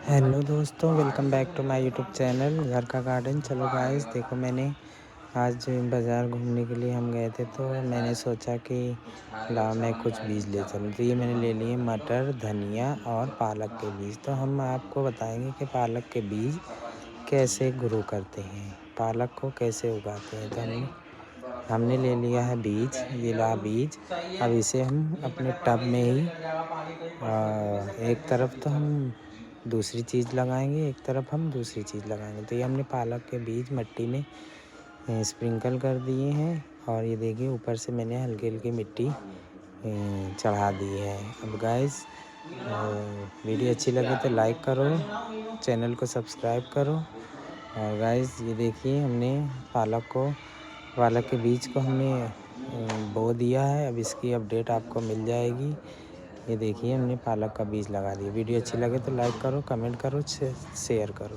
Hello दोस्तों, welcome back to my YouTube channel घर का गार्डन। चलो गाइस, देखो मैंने आज बाज़ार घूमने के लिए हम गए थे, तो मैंने सोचा कि लाओ मैं कुछ बीज ले चलूँ। तो ये मैंने ले लिए मटर, धनिया और पालक के बीज। तो हम आपको बताएंगे कि पालक के बीज कैसे ग्रो करते हैं, पालक को कैसे उगाते हैं। तो हमने ले लिया है बीज, ये ला बीज। अब इसे हम अपने टब में ही एक तरफ तो हम दूसरी चीज़ लगाएंगे, एक तरफ हम दूसरी चीज़ लगाएंगे। तो ये हमने पालक के बीज मिट्टी में स्प्रिंकल कर दिए हैं, और ये देखिए ऊपर से मैंने हल्की हल्की मिट्टी चढ़ा दी है। अब गाइस, वीडियो अच्छी लगे तो लाइक करो, चैनल को सब्सक्राइब करो। और गाइस, ये देखिए हमने पालक के बीज को हमने बो दिया है। अब इसकी अपडेट आपको मिल जाएगी। ये देखिए हमने पालक का बीज लगा दिया। वीडियो अच्छी लगे तो लाइक करो, कमेंट करो, शेयर करो।